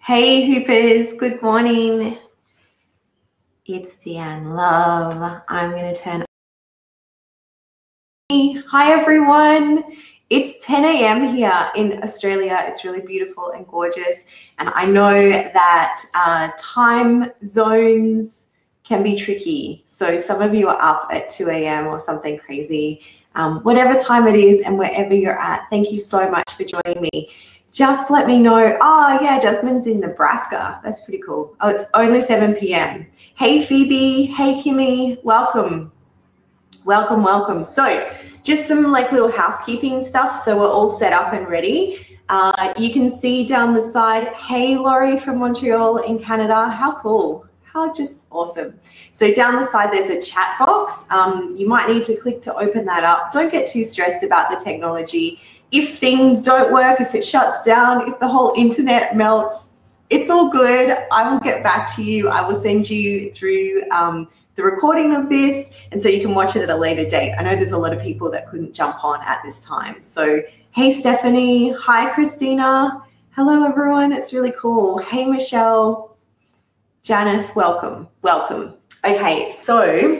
Hey Hoopers, good morning. It's Deanne Love. I'm going to turn. Hi everyone. It's 10 a.m. here in Australia. It's really beautiful and gorgeous. And I know that time zones can be tricky. So some of you are up at 2 a.m. or something crazy. Whatever time it is and wherever you're at, thank you so much for joining me. Just let me know. Oh yeah, Jasmine's in Nebraska. That's pretty cool. Oh, it's only 7 p.m. Hey Phoebe, hey Kimmy, welcome. Welcome. So just some like little housekeeping stuff. So we're all set up and ready. You can see down the side, hey Laurie from Montreal in Canada. How cool. How just awesome. So down the side, there's a chat box. You might need to click to open that up. Don't get too stressed about the technology. If things don't work, if it shuts down, if the whole internet melts, it's all good. I will get back to you. I will send you through the recording of this, and so you can watch it at a later date. I know there's a lot of people that couldn't jump on at this time. So hey Stephanie, hi Christina, hello everyone, it's really cool. Hey Michelle, Janice, welcome. Okay, so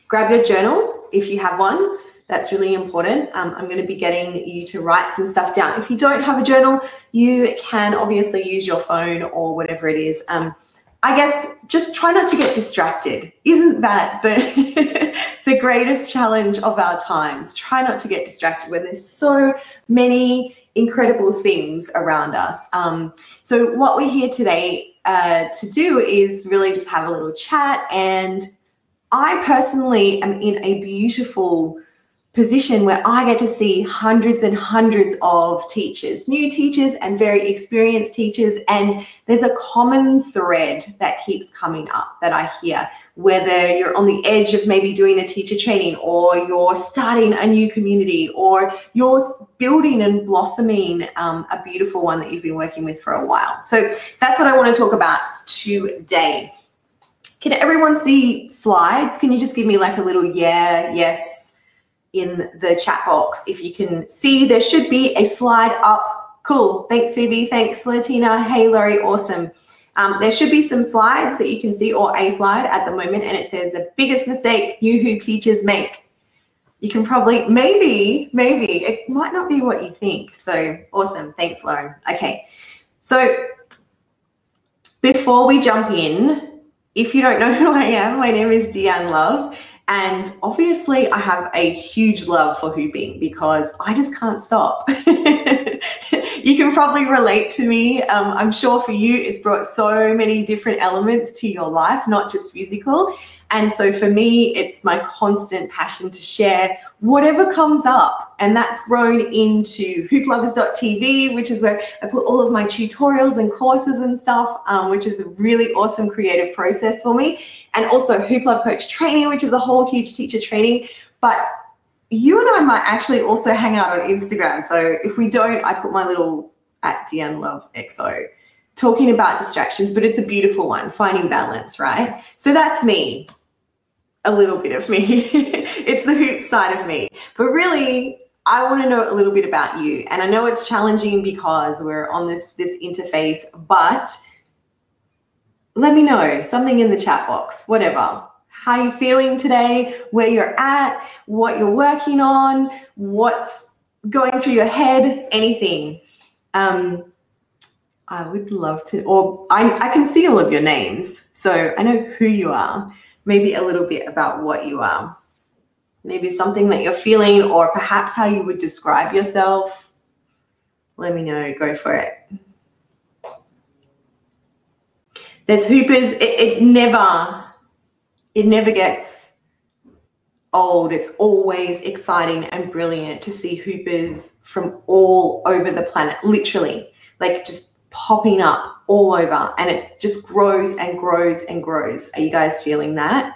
grab your journal if you have one. That's really important. I'm going to be getting you to write some stuff down. If you don't have a journal, you can obviously use your phone or whatever it is. I guess just try not to get distracted. Isn't that the greatest challenge of our times? Try not to get distracted when there's so many incredible things around us. So what we're here today to do is really just have a little chat. And I personally am in a beautiful position where I get to see hundreds and hundreds of teachers, new teachers and very experienced teachers, and there's a common thread that keeps coming up that I hear, whether you're on the edge of maybe doing a teacher training, or you're starting a new community, or you're building and blossoming a beautiful one that you've been working with for a while. So that's what I want to talk about today. Can everyone see slides? Can you just give me like a little yes in the chat box? If you can see, there should be a slide up. Cool. Thanks, Phoebe. Thanks, Latina. Hey, Laurie. Awesome. There should be some slides that you can see, or a slide at the moment, and it says the biggest mistake new hoop teachers make. You can probably, maybe, it might not be what you think. So awesome. Thanks, Lauren. Okay. So before we jump in, if you don't know who I am, my name is Deanne Love. And obviously I have a huge love for hooping because I just can't stop. You can probably relate to me. I'm sure for you, it's brought so many different elements to your life, not just physical. And so for me, it's my constant passion to share whatever comes up. And that's grown into hooplovers.tv, which is where I put all of my tutorials and courses and stuff, which is a really awesome creative process for me. And also Hoop Love Coach Training, which is a whole huge teacher training. But you and I might actually also hang out on Instagram. So if we don't, I put my little @DeanneLoveXO, talking about distractions, but it's a beautiful one, finding balance, right? So that's me, a little bit of me. It's the hoop side of me. But really, I want to know a little bit about you. And I know it's challenging because we're on this interface, but let me know something in the chat box, whatever. How you feeling today, where you're at, what you're working on, what's going through your head, anything. I would love to, or I can see all of your names, so I know who you are. Maybe a little bit about what you are. Maybe something that you're feeling, or perhaps how you would describe yourself. Let me know, go for it. There's hoopers, it never gets old. It's always exciting and brilliant to see hoopers from all over the planet, literally, like just popping up all over, and it just grows and grows and grows. Are you guys feeling that?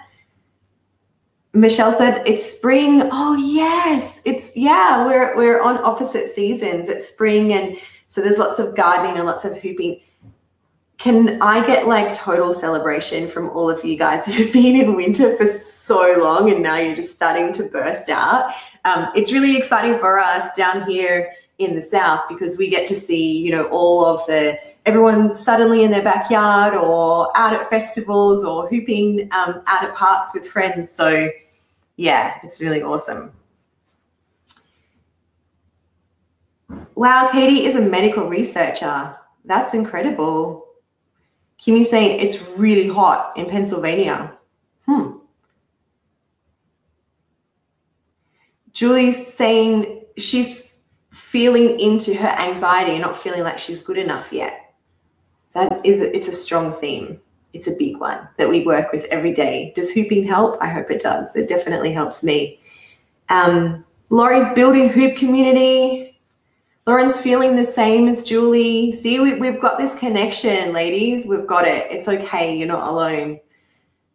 Michelle said it's spring. Oh yes, yeah, we're on opposite seasons. It's spring, and so there's lots of gardening and lots of hooping. Can I get like total celebration from all of you guys who have been in winter for so long and now you're just starting to burst out? It's really exciting for us down here in the South because we get to see, you know, all of the everyone's suddenly in their backyard or out at festivals or hooping out at parks with friends. So yeah, it's really awesome. Wow, Katie is a medical researcher. That's incredible. Kimmy's saying it's really hot in Pennsylvania. Julie's saying she's feeling into her anxiety and not feeling like she's good enough yet. It's a strong theme. It's a big one that we work with every day. Does hooping help? I hope it does. It definitely helps me. Laurie's building hoop community. Lauren's feeling the same as Julie. See, we've got this connection, ladies. We've got it. It's okay. You're not alone.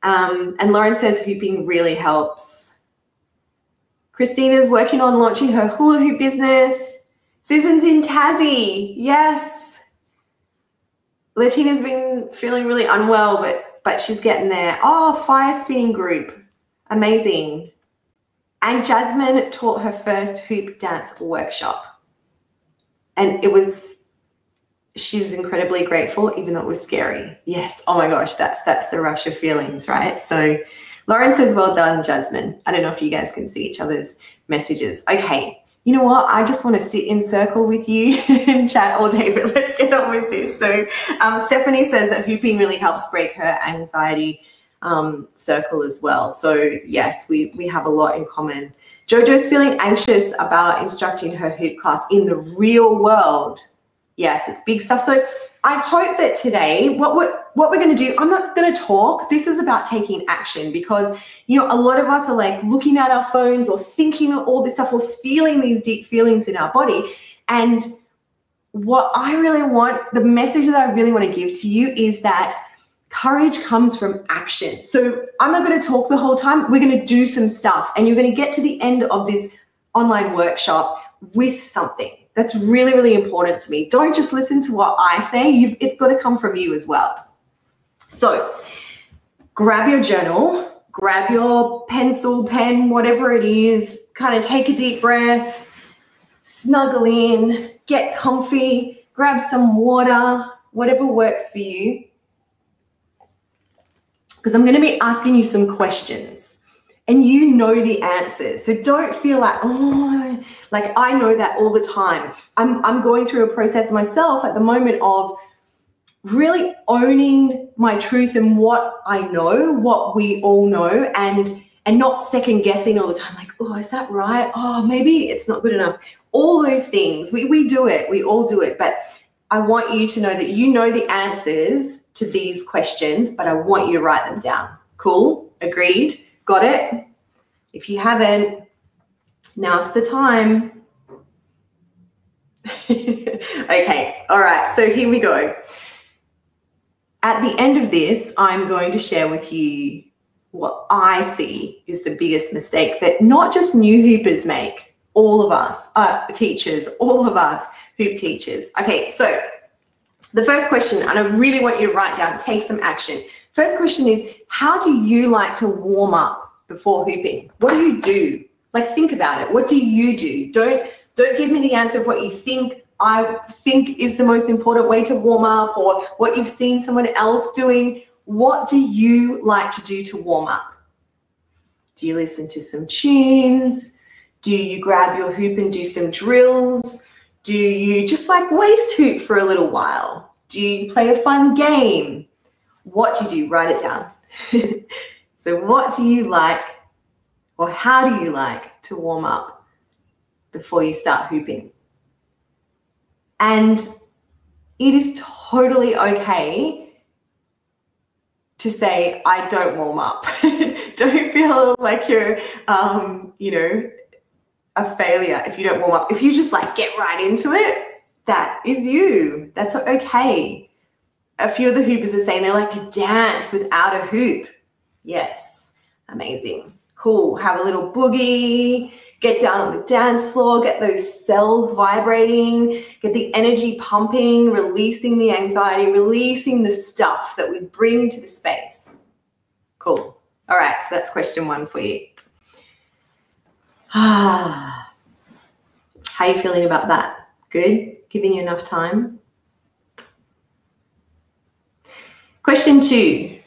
And Lauren says hooping really helps. Christina's working on launching her hula hoop business. Susan's in Tassie. Yes. Latina's been feeling really unwell, but she's getting there. Oh, fire spinning group. Amazing. And Jasmine taught her first hoop dance workshop. And she's incredibly grateful, even though it was scary. Yes. Oh my gosh, that's the rush of feelings, right? So Lauren says, well done, Jasmine. I don't know if you guys can see each other's messages. Okay. You know what? I just want to sit in circle with you and chat all day, but let's get on with this. So Stephanie says that hooping really helps break her anxiety circle as well. So yes, we have a lot in common. Jojo's feeling anxious about instructing her hoop class in the real world. Yes, it's big stuff. So I hope that today, what we're going to do, I'm not going to talk. This is about taking action because, you know, a lot of us are like looking at our phones or thinking all this stuff or feeling these deep feelings in our body. And what I really want, the message that I really want to give to you is that courage comes from action. So I'm not going to talk the whole time. We're going to do some stuff and you're going to get to the end of this online workshop with something. That's really, really important to me. Don't just listen to what I say. It's got to come from you as well. So grab your journal, grab your pencil, pen, whatever it is, kind of take a deep breath, snuggle in, get comfy, grab some water, whatever works for you. Because I'm going to be asking you some questions. And you know the answers. So don't feel like, oh, like I know that all the time. I'm going through a process myself at the moment of really owning my truth and what I know, what we all know, and not second guessing all the time. Like, oh, is that right? Oh, maybe it's not good enough. All those things, we do it. We all do it. But I want you to know that you know the answers to these questions, but I want you to write them down. Cool? Agreed? Got it? If you haven't, now's the time. Okay, all right, so here we go. At the end of this, I'm going to share with you what I see is the biggest mistake that not just new hoopers make, all of us, teachers, all of us hoop teachers. Okay, so the first question, and I really want you to write down, take some action. First question is, how do you like to warm up before hooping? What do you do? Like, think about it. What do you do? Don't give me the answer of what you think I think is the most important way to warm up or what you've seen someone else doing. What do you like to do to warm up? Do you listen to some tunes? Do you grab your hoop and do some drills? Do you just like waist hoop for a little while? Do you play a fun game? What do you do? Write it down. So what do you like, or how do you like to warm up before you start hooping? And it is totally okay to say, I don't warm up. Don't feel like you're, you know, a failure if you don't warm up. If you just like get right into it, that is you. That's okay. A few of the hoopers are saying they like to dance without a hoop. Yes, amazing. Cool. Have a little boogie. Get down on the dance floor, get those cells vibrating, get the energy pumping, releasing the anxiety, releasing the stuff that we bring to the space. Cool. All right, so that's question one for you. How are you feeling about that? Good? Giving you enough time? Question 2.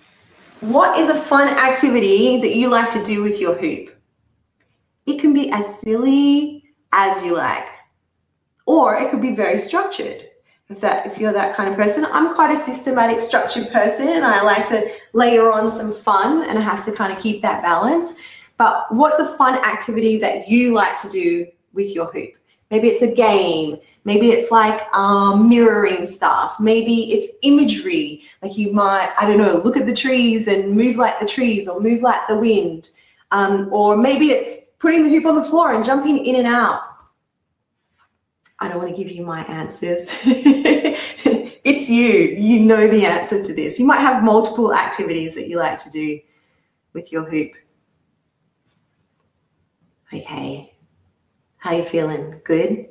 What is a fun activity that you like to do with your hoop? It can be as silly as you like, or it could be very structured. If you're that kind of person, I'm quite a systematic, structured person, and I like to layer on some fun, and I have to kind of keep that balance. But what's a fun activity that you like to do with your hoop? Maybe it's a game, maybe it's like mirroring stuff, maybe it's imagery, like you might, I don't know, look at the trees and move like the trees or move like the wind, or maybe it's putting the hoop on the floor and jumping in and out. I don't want to give you my answers. It's you know the answer to this. You might have multiple activities that you like to do with your hoop. Okay. How you feeling? Good?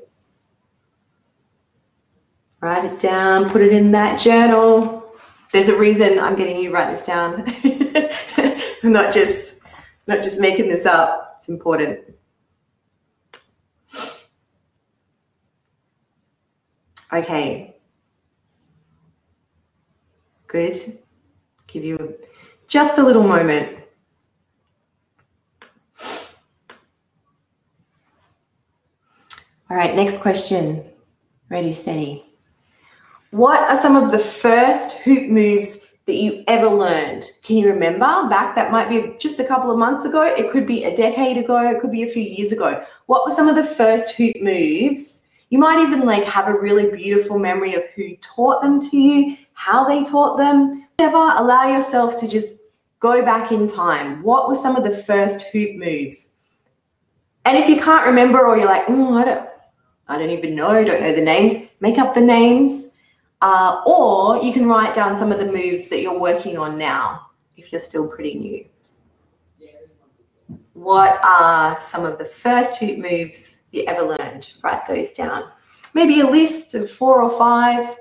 Write it down, put it in that journal. There's a reason I'm getting you to write this down. I'm not just making this up. It's important. Okay. Good. Give you just a little moment. All right, next question. Ready, steady. What are some of the first hoop moves that you ever learned? Can you remember back? That might be just a couple of months ago. It could be a decade ago. It could be a few years ago. What were some of the first hoop moves? You might even like have a really beautiful memory of who taught them to you, how they taught them. Never allow yourself to just go back in time. What were some of the first hoop moves? And if you can't remember, or you're like, I don't even know, don't know the names, make up the names. Or you can write down some of the moves that you're working on now, if you're still pretty new. What are some of the first hoop moves you ever learned? Write those down. Maybe a list of 4 or 5,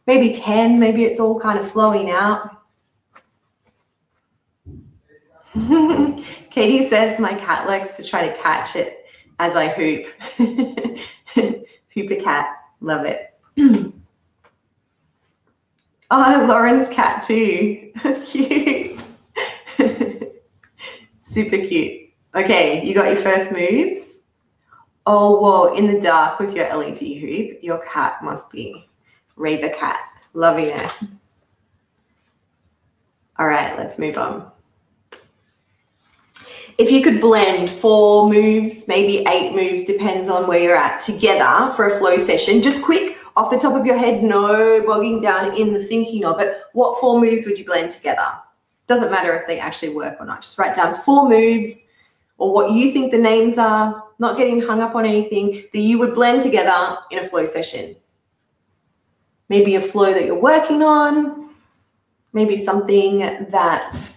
maybe 10, maybe it's all kind of flowing out. Katie says my cat likes to try to catch it as I hoop. Hoop a cat, love it. Oh, Lauren's cat too. Cute. Super cute. Okay, you got your first moves. Oh, whoa, in the dark with your LED hoop, your cat must be Reba cat. Loving it. All right, let's move on. If you could blend 4 moves, maybe 8 moves, depends on where you're at, together for a flow session, just quick, off the top of your head, no bogging down in the thinking of it, what 4 moves would you blend together? Doesn't matter if they actually work or not. Just write down 4 moves or what you think the names are, not getting hung up on anything that you would blend together in a flow session. Maybe a flow that you're working on, maybe something that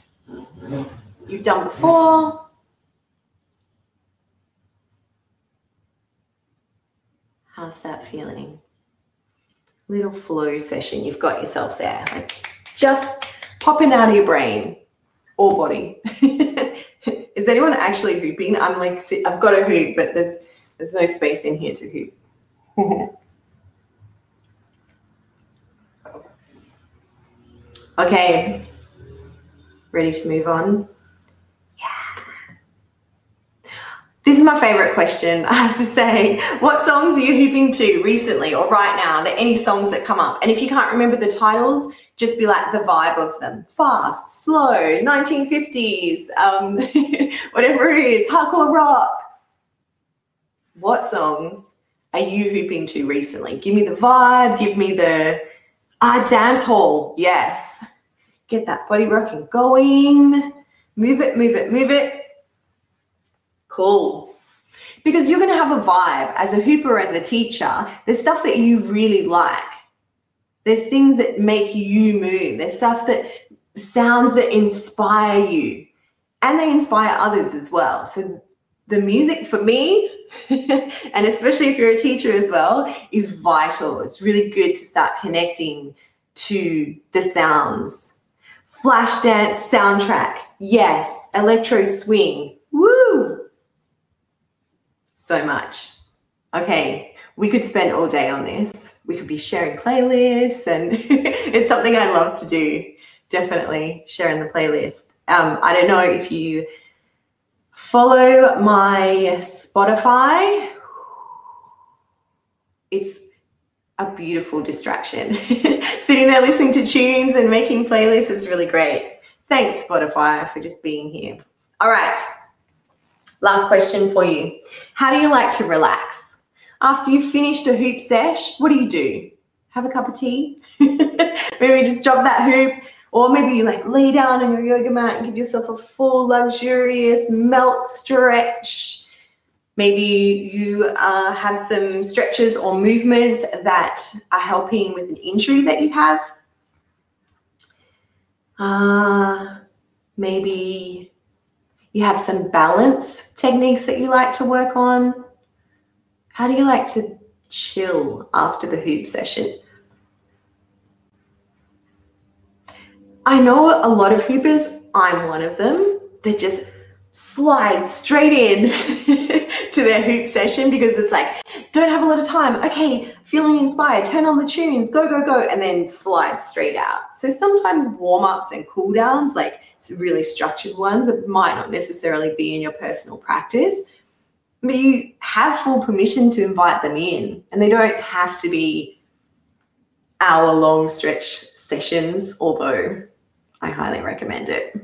you've done before. How's that feeling? Little flow session, you've got yourself there. Like just popping out of your brain or body. Is anyone actually hooping? I'm like, I've got a hoop, but there's no space in here to hoop. Okay, ready to move on? Yeah. This is my favorite question, I have to say. What songs are you hooping to recently or right now? Are there any songs that come up? And if you can't remember the titles, just be like the vibe of them. Fast, slow, 1950s, whatever it is, hardcore rock. What songs are you hooping to recently? Give me the vibe, give me the dance hall, yes. Get that body rocking going. Move it, move it, move it. Cool. Because you're going to have a vibe as a hooper, as a teacher. There's stuff that you really like. There's things that make you move. There's stuff that sounds that inspire you, and they inspire others as well. So the music for me, and especially if you're a teacher as well, is vital. It's really good to start connecting to the sounds. Flashdance soundtrack, yes. Electro swing, woo! So much. Okay, we could spend all day on this. We could be sharing playlists, and it's something I love to do. definitely sharing the playlist. I don't know if you follow my Spotify. It's a beautiful distraction. Sitting there listening to tunes and making playlists, it's really great. Thanks, Spotify, for just being here. All right, last question for you. How do you like to relax? After you've finished a hoop sesh, what do? Have a cup of tea? Maybe just drop that hoop, or maybe you like lay down on your yoga mat and give yourself a full luxurious melt stretch. Maybe you have some stretches or movements that are helping with an injury that you have. Maybe you have some balance techniques that you like to work on. How do you like to chill after the hoop session? I know a lot of hoopers, I'm one of them, that just slide straight in to their hoop session because it's like, don't have a lot of time. Okay, feeling inspired, turn on the tunes, go, go, go, and then slide straight out. So sometimes warm-ups and cool-downs, like really structured ones, that might not necessarily be in your personal practice, but you have full permission to invite them in, and they don't have to be hour-long stretch sessions, although I highly recommend it.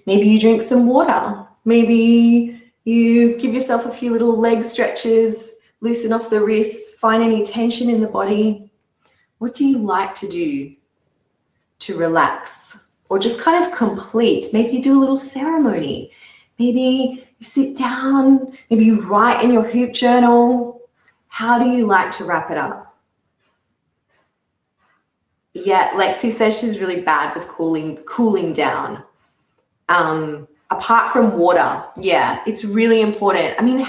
Maybe you drink some water. Maybe you give yourself a few little leg stretches, loosen off the wrists, find any tension in the body. What do you like to do to relax or just kind of complete? Maybe you do a little ceremony. Maybe you sit down, maybe you write in your hoop journal. How do you like to wrap it up? Yeah, Lexi says she's really bad with cooling down. Apart from water, yeah, it's really important. I mean,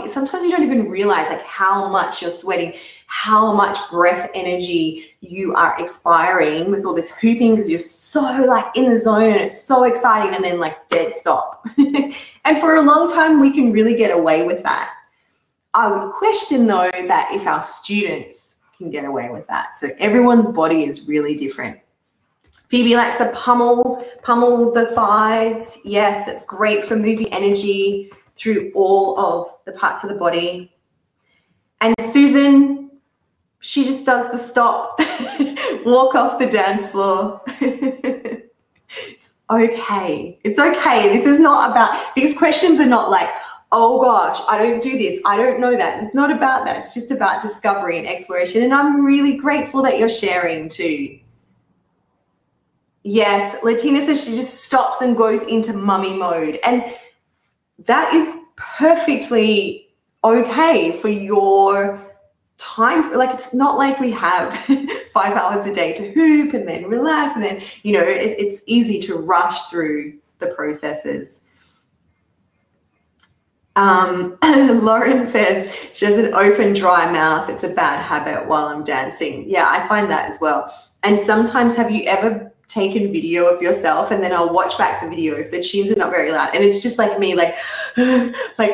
sometimes you don't even realize like how much you're sweating, how much breath energy you are expiring with all this hooping because you're so like in the zone and it's so exciting, and then like dead stop. And for a long time, we can really get away with that. I would question though that if our students can get away with that. So everyone's body is really different. Phoebe likes to pummel the thighs. Yes, it's great for moving energy through all of the parts of the body. And Susan, she just does the stop, walk off the dance floor. It's okay. It's okay. This is not about, these questions are not like, oh gosh, I don't do this, I don't know that. It's not about that. It's just about discovery and exploration. And I'm really grateful that you're sharing too. Yes, Latina says she just stops and goes into mummy mode. And that is perfectly okay for your time. Like, it's not like we have 5 hours a day to hoop and then relax. And then, you know, it's easy to rush through the processes. Lauren says she has an open, dry mouth. It's a bad habit while I'm dancing. Yeah, I find that as well. And sometimes, have you ever taken video of yourself and then I'll watch back the video if the tunes are not very loud and it's just like me, like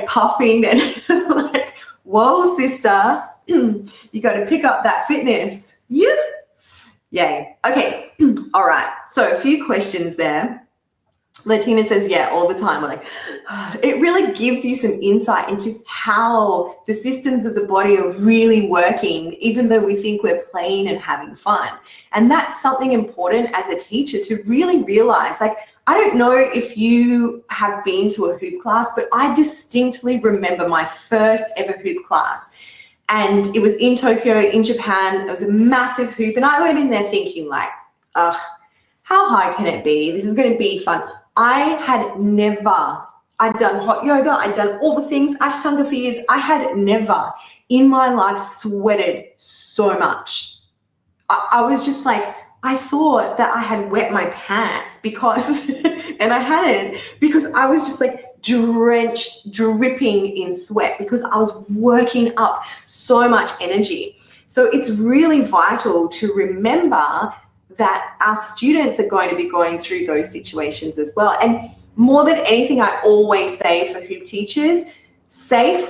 puffing and like, whoa, sister, you got to pick up that fitness. Yeah. Yay. Okay. All right. So a few questions there. Latina says, yeah, all the time. We're like, it really gives you some insight into how the systems of the body are really working, even though we think we're playing and having fun. And that's something important as a teacher to really realize. Like, I don't know if you have been to a hoop class, but I distinctly remember my first ever hoop class. And it was in Tokyo, in Japan. It was a massive hoop. And I went in there thinking like, ugh, how high can it be? This is going to be fun. I'd done hot yoga, I'd done all the things, Ashtanga for years. I had never in my life sweated so much. I was just like, I thought that I had wet my pants because, and I hadn't, because I was just like drenched, dripping in sweat because I was working up so much energy. So it's really vital to remember that our students are going to be going through those situations as well. And more than anything, I always say for hoop teachers, safe,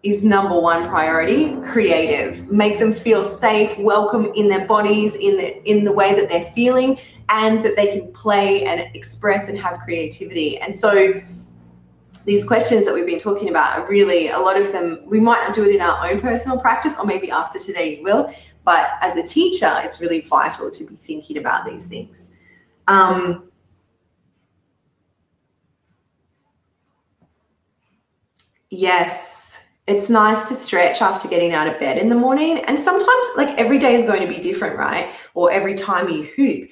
is number one priority. Creative. Make them feel safe, welcome in their bodies, in the way that they're feeling, and that they can play and express and have creativity. And so these questions that we've been talking about are really, a lot of them, we might not do it in our own personal practice, or maybe after today you will, but as a teacher, it's really vital to be thinking about these things. Yes, it's nice to stretch after getting out of bed in the morning. And sometimes, like, every day is going to be different, right? Or every time you hoop.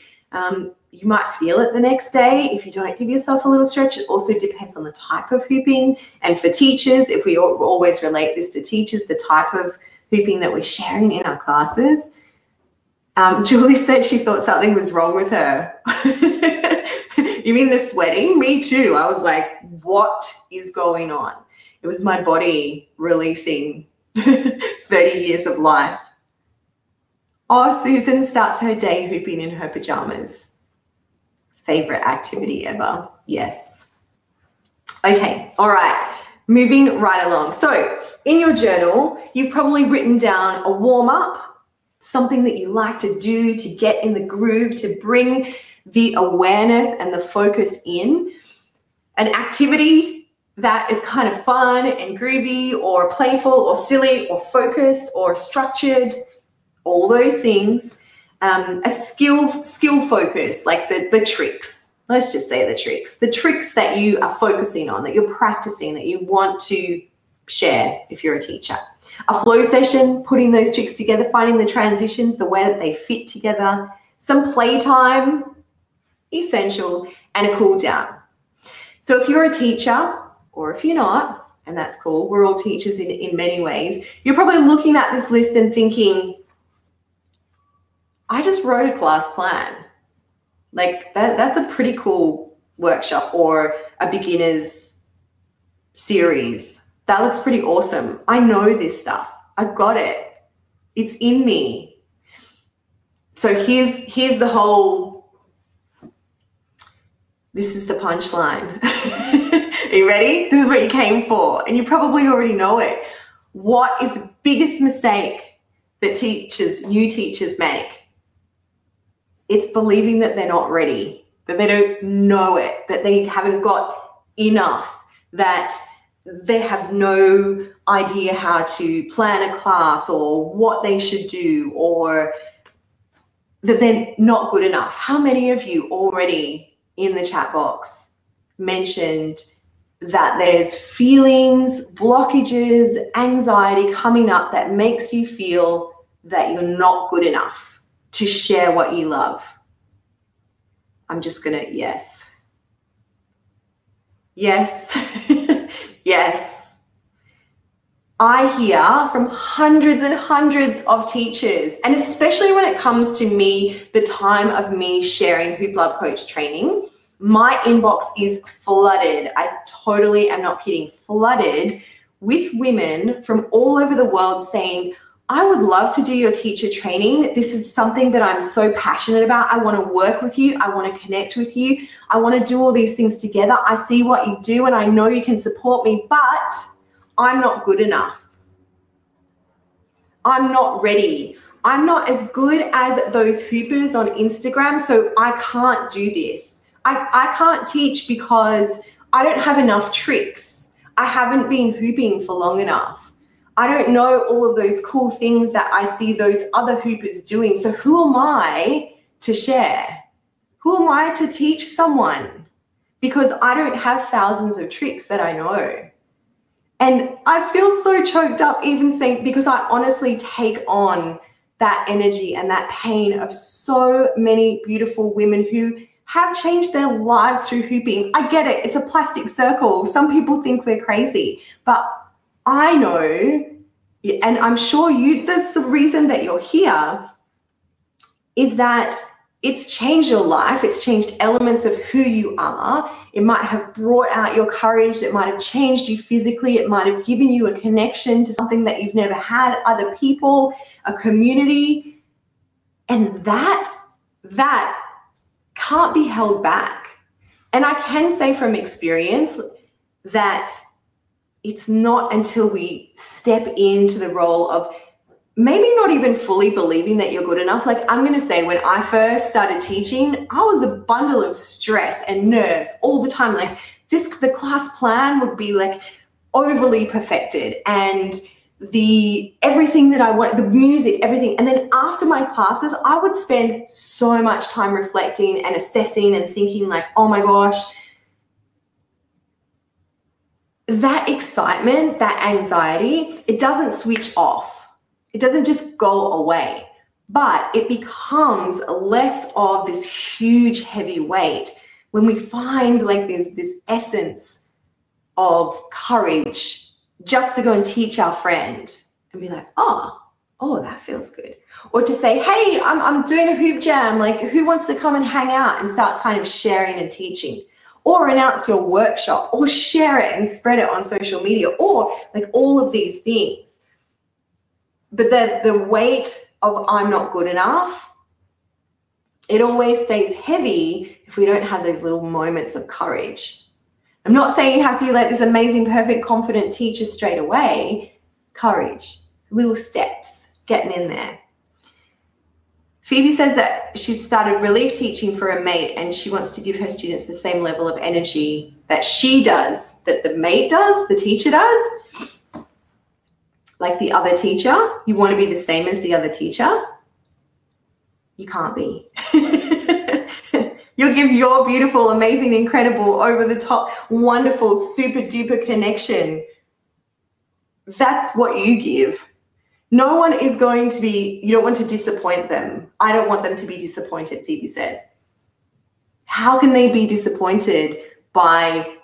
You might feel it the next day if you don't give yourself a little stretch. It also depends on the type of hooping. And for teachers, if we always relate this to teachers, the type of hooping that we're sharing in our classes. Julie said she thought something was wrong with her. You mean the sweating? Me too. I was like, what is going on? It was my body releasing 30 years of life. Oh, Susan starts her day hooping in her pajamas. Favorite activity ever. Yes. Okay. All right. Moving right along. So in your journal, you've probably written down a warm-up, something that you like to do to get in the groove, to bring the awareness and the focus in. An activity that is kind of fun and groovy or playful or silly or focused or structured, all those things. A skill focus, like the tricks. Let's just say the tricks that you are focusing on, that you're practicing, that you want to share if you're a teacher. A flow session, putting those tricks together, finding the transitions, the way that they fit together. Some playtime, essential, and a cool down. So if you're a teacher, or if you're not, and that's cool, we're all teachers in many ways, you're probably looking at this list and thinking, I just wrote a class plan. Like that's a pretty cool workshop or a beginner's series. That looks pretty awesome. I know this stuff. I've got it. It's in me. So here's the whole, this is the punchline. Are you ready? This is what you came for. And you probably already know it. What is the biggest mistake that new teachers make? It's believing that they're not ready, that they don't know it, that they haven't got enough, that they have no idea how to plan a class or what they should do, or that they're not good enough. How many of you already in the chat box mentioned that there's feelings, blockages, anxiety coming up that makes you feel that you're not good enough to share what you love? I'm just gonna, yes. Yes. Yes. I hear from hundreds and hundreds of teachers, and especially when it comes to me, the time of me sharing Hoop Love Coach training, my inbox is flooded. I totally am not kidding, flooded with women from all over the world saying, I would love to do your teacher training. This is something that I'm so passionate about. I want to work with you. I want to connect with you. I want to do all these things together. I see what you do and I know you can support me, but I'm not good enough. I'm not ready. I'm not as good as those hoopers on Instagram, so I can't do this. I can't teach because I don't have enough tricks. I haven't been hooping for long enough. I don't know all of those cool things that I see those other hoopers doing. So who am I to share? Who am I to teach someone? Because I don't have thousands of tricks that I know. And I feel so choked up even saying, because I honestly take on that energy and that pain of so many beautiful women who have changed their lives through hooping. I get it. It's a plastic circle. Some people think we're crazy, but I know, and I'm sure that's the reason that you're here, is that it's changed your life. It's changed elements of who you are. It might have brought out your courage. It might have changed you physically. It might have given you a connection to something that you've never had, other people, a community. And that can't be held back. And I can say from experience that it's not until we step into the role of maybe not even fully believing that you're good enough. Like, I'm going to say, when I first started teaching, I was a bundle of stress and nerves all the time. Like the class plan would be like overly perfected, and everything that I want, the music, everything. And then after my classes, I would spend so much time reflecting and assessing and thinking like, oh my gosh, that excitement, that anxiety, it doesn't switch off. It doesn't just go away, but it becomes less of this huge, heavy weight when we find like this essence of courage just to go and teach our friend and be like, oh, that feels good. Or to say, hey, I'm doing a hoop jam. Like, who wants to come and hang out, and start kind of sharing and teaching? Or announce your workshop, or share it and spread it on social media, or like all of these things. But the weight of I'm not good enough, it always stays heavy if we don't have those little moments of courage. I'm not saying you have to be like this amazing, perfect, confident teacher straight away. Courage, little steps, getting in there. Phoebe says that she started relief teaching for a mate, and she wants to give her students the same level of energy that she does, that the mate does, the teacher does. Like the other teacher, you want to be the same as the other teacher. You can't be. You'll give your beautiful, amazing, incredible, over the top, wonderful, super duper connection. That's what you give. No one is going to be, you don't want to disappoint them. I don't want them to be disappointed, Phoebe says. How can they be disappointed by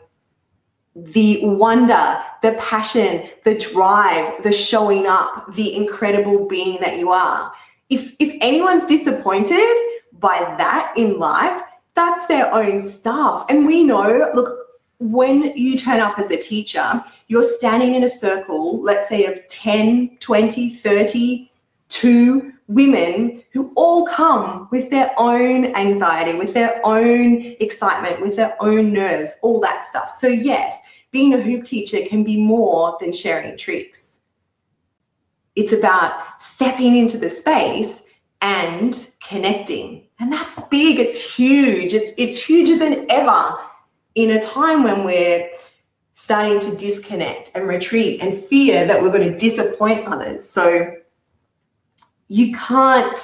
the wonder, the passion, the drive, the showing up, the incredible being that you are? If anyone's disappointed by that in life, that's their own stuff. And we know, look, when you turn up as a teacher, you're standing in a circle, let's say of 10, 20, 32 women who all come with their own anxiety, with their own excitement, with their own nerves, all that stuff. So yes, being a hoop teacher can be more than sharing tricks. It's about stepping into the space and connecting. And that's big, it's huge. It's huger than ever in a time when we're starting to disconnect and retreat and fear that we're going to disappoint others. So you can't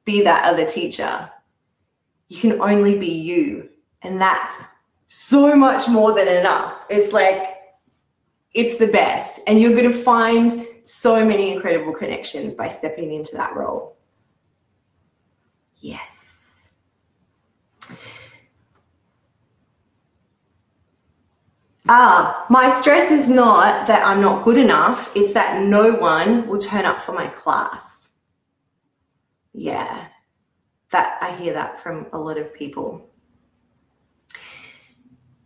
be that other teacher. You can only be you. And that's so much more than enough. It's like, it's the best. And you're going to find so many incredible connections by stepping into that role. Yes. My stress is not that I'm not good enough. It's that no one will turn up for my class. Yeah, that I hear that from a lot of people.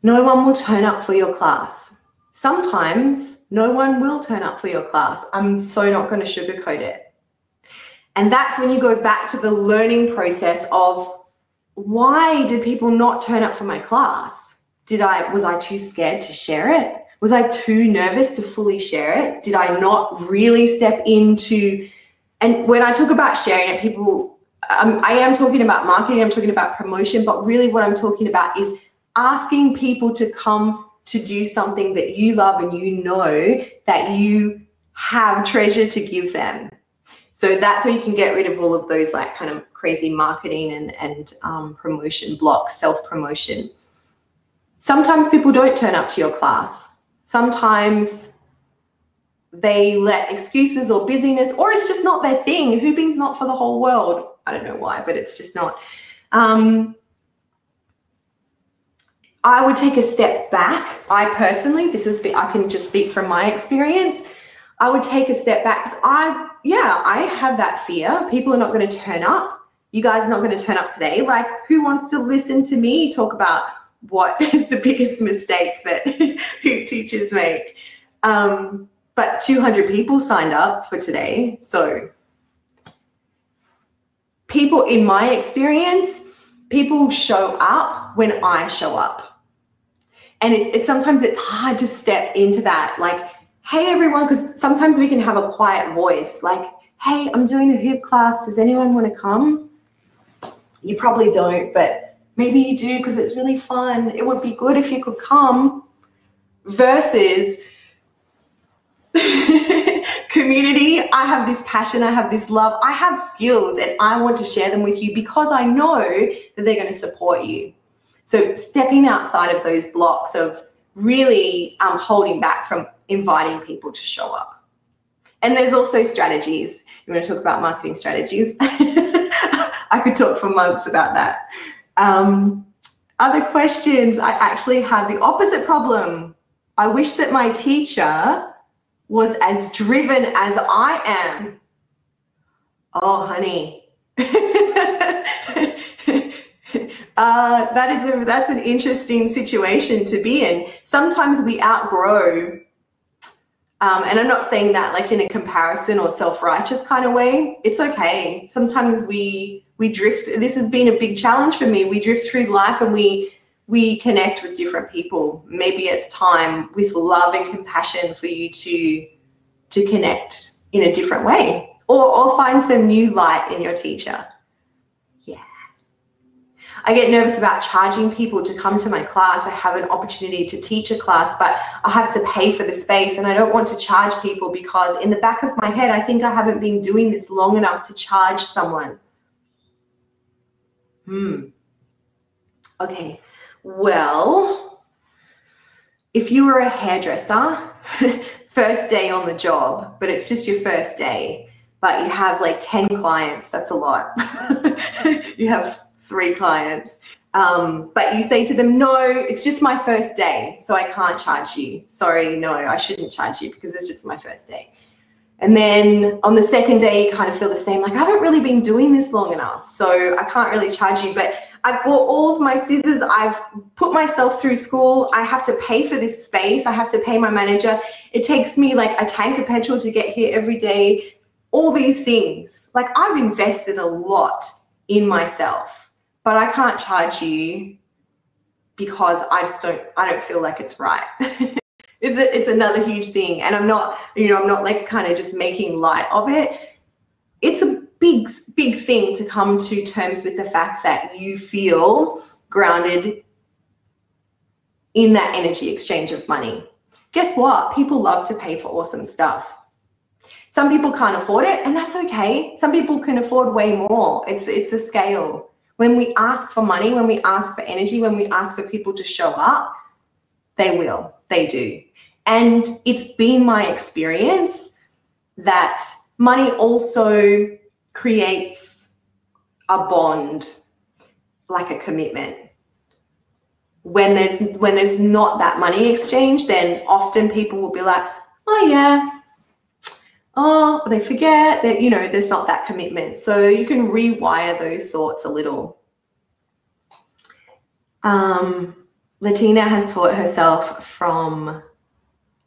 No one will turn up for your class. Sometimes no one will turn up for your class. I'm so not going to sugarcoat it. And that's when you go back to the learning process of, why did people not turn up for my class? Was I too scared to share it? Was I too nervous to fully share it? Did I not really step into, and when I talk about sharing it, people, I am talking about marketing, I'm talking about promotion, but really what I'm talking about is asking people to come to do something that you love and you know that you have treasure to give them. So that's where you can get rid of all of those like kind of crazy marketing and promotion blocks, self-promotion. Sometimes people don't turn up to your class. Sometimes they let excuses or busyness, or it's just not their thing. Hooping's not for the whole world. I don't know why, but it's just not. I would take a step back. I personally, I can just speak from my experience. I would take a step back because I have that fear. People are not going to turn up. You guys are not going to turn up today. Like, who wants to listen to me talk about what is the biggest mistake that hoop teachers make? But 200 people signed up for today. So people, in my experience, people show up when I show up. And sometimes it's hard to step into that, like, hey everyone, because sometimes we can have a quiet voice, like, hey, I'm doing a hoop class, does anyone want to come? You probably don't, but maybe you do because it's really fun. It would be good if you could come. Versus community, I have this passion, I have this love, I have skills, and I want to share them with you because I know that they're going to support you. So stepping outside of those blocks of really holding back from inviting people to show up. And there's also strategies. You want to talk about marketing strategies? I could talk for months about that. Other questions. I actually have the opposite problem. I wish that my teacher was as driven as I am. Oh, honey. That's an interesting situation to be in. Sometimes we outgrow, and I'm not saying that like in a comparison or self-righteous kind of way. It's okay. Sometimes we drift. This has been a big challenge for me. We drift through life and we connect with different people. Maybe it's time with love and compassion for you to connect in a different way, or find some new light in your teacher. Yeah. I get nervous about charging people to come to my class. I have an opportunity to teach a class, but I have to pay for the space, and I don't want to charge people because in the back of my head, I think I haven't been doing this long enough to charge someone. Okay. Well, if you were a hairdresser, first day on the job, but it's just your first day, but you have like 10 clients, that's a lot. You have 3 clients, but you say to them, no, it's just my first day, so I can't charge you. Sorry, no, I shouldn't charge you because it's just my first day. And then on the second day, you kind of feel the same, like I haven't really been doing this long enough, so I can't really charge you, but I've bought all of my scissors, I've put myself through school, I have to pay for this space, I have to pay my manager, it takes me like a tank of petrol to get here every day, all these things. Like I've invested a lot in myself, but I can't charge you because I don't feel like it's right. It's another huge thing, and I'm not like kind of just making light of it. It's a big thing to come to terms with the fact that you feel grounded in that energy exchange of money. Guess what? People love to pay for awesome stuff. Some people can't afford it, and that's okay. Some people can afford way more. It's a scale. When we ask for money, when we ask for energy, when we ask for people to show up, they will. They do. And it's been my experience that money also creates a bond, like a commitment. When there's not that money exchange, then often people will be like, oh yeah, oh, they forget that, there's not that commitment. So you can rewire those thoughts a little. Latina has taught herself from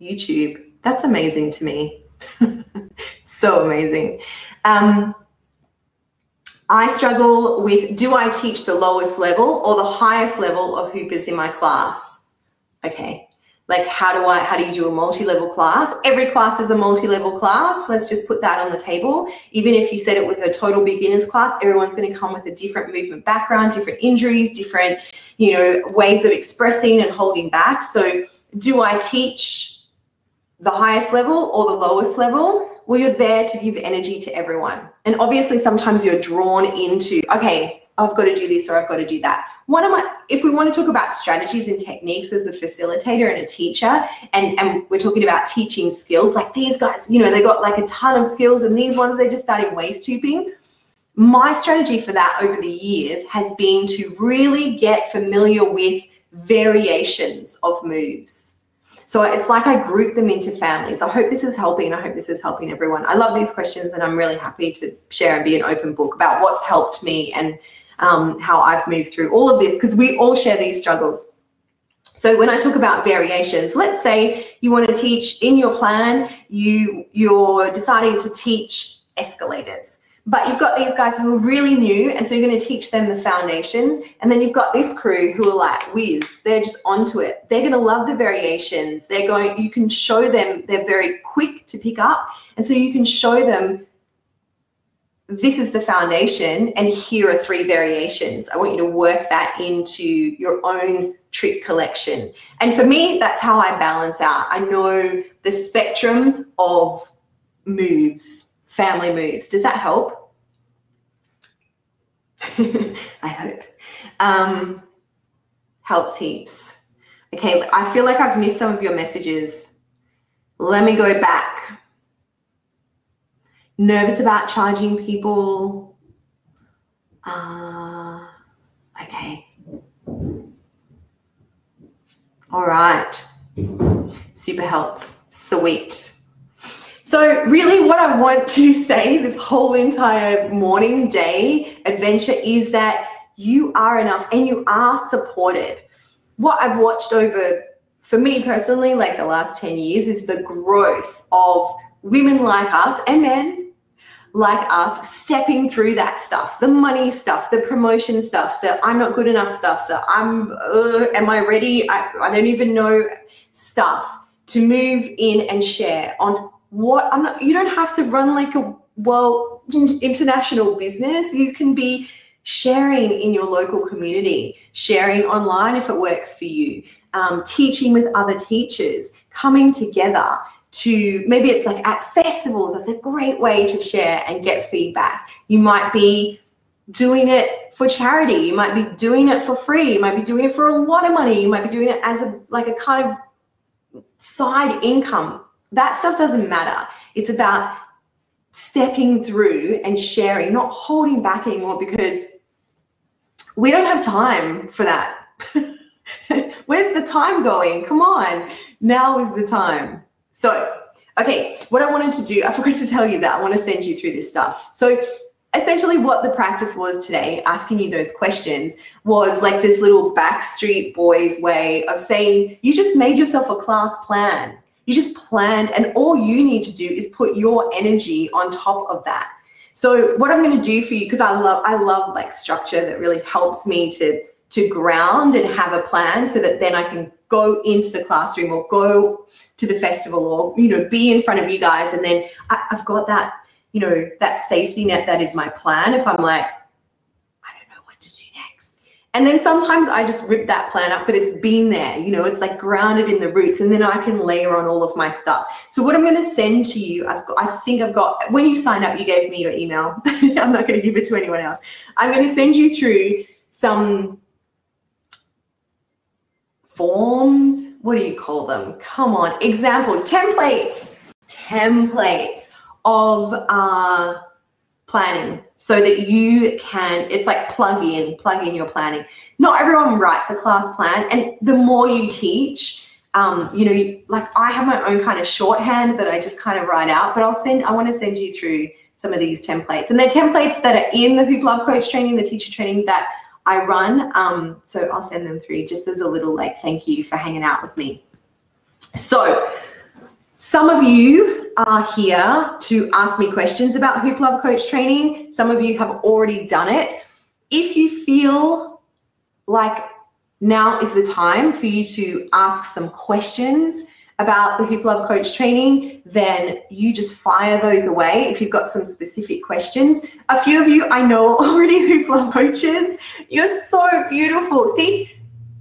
YouTube. That's amazing to me. So amazing. I struggle with, do I teach the lowest level or the highest level of hoopers in my class? Okay. Like how do you do a multi-level class? Every class is a multi-level class. Let's just put that on the table. Even if you said it was a total beginners class, everyone's going to come with a different movement background, different injuries, different, ways of expressing and holding back. So do I teach the highest level or the lowest level? Well, you're there to give energy to everyone. And obviously sometimes you're drawn into, okay, I've got to do this or I've got to do that. If we want to talk about strategies and techniques as a facilitator and a teacher, and we're talking about teaching skills, like these guys, they got like a ton of skills, and these ones, they're just starting waist tubing. My strategy for that over the years has been to really get familiar with variations of moves. So it's like I group them into families. I hope this is helping. I hope this is helping everyone. I love these questions, and I'm really happy to share and be an open book about what's helped me and how I've moved through all of this, because we all share these struggles. So when I talk about variations, let's say you want to teach in your plan, you're deciding to teach escalators, But you've got these guys who are really new, and so you're going to teach them the foundations. And then you've got this crew who are like whiz. They're just onto it. They're going to love the variations. You can show them, they're very quick to pick up. And so you can show them, this is the foundation, and here are 3 variations. I want you to work that into your own trick collection. And for me, that's how I balance out. I know the spectrum of moves, family moves. Does that help? I hope. Helps heaps. Okay, I feel like I've missed some of your messages. Let me go back. Nervous about charging people. Okay. All right. Super helps. Sweet. So really what I want to say this whole entire morning, day adventure is that you are enough and you are supported. What I've watched over, for me personally, like the last 10 years, is the growth of women like us and men like us stepping through that stuff, the money stuff, the promotion stuff, the I'm not good enough stuff, the am I ready? I don't even know stuff, to move in and share on what you don't have to run like a international business. You can be sharing in your local community, sharing online if it works for you, teaching with other teachers, coming together to, maybe it's like at festivals. That's a great way to share and get feedback. You might be doing it for charity. You might be doing it for free. You might be doing it for a lot of money. You might be doing it as a kind of side income. That stuff doesn't matter. It's about stepping through and sharing, not holding back anymore, because we don't have time for that. Where's the time going? Come on, now is the time. So, okay, what I wanted to do, I forgot to tell you that I want to send you through this stuff. So essentially what the practice was today, asking you those questions, was like this little Backstreet Boys way of saying, you just made yourself a class plan. You just planned, and all you need to do is put your energy on top of that. So what I'm going to do for you, because I love like structure that really helps me to ground and have a plan, so that then I can go into the classroom or go to the festival or, be in front of you guys. And then I've got that, that safety net that is my plan. If I'm like, I don't know what to do next. And then sometimes I just rip that plan up, but it's been there, it's like grounded in the roots, and then I can layer on all of my stuff. So what I'm going to send to you, when you sign up, you gave me your email. I'm not going to give it to anyone else. I'm going to send you through some forms. What do you call them? Come on, examples, templates of planning, so that you can, it's like plug in your planning. Not everyone writes a class plan, and the more you teach, like I have my own kind of shorthand that I just kind of write out, but I want to send you through some of these templates, and they're templates that are in the Hoop Love Coach training, the teacher training that I run. So I'll send them through just as a little like thank you for hanging out with me. So some of you are here to ask me questions about Hoop Love Coach training. Some of you have already done it. If you feel like now is the time for you to ask some questions about the Hoop Love Coach training, then you just fire those away if you've got some specific questions. A few of you I know already Hoop Love Coaches. You're so beautiful. See,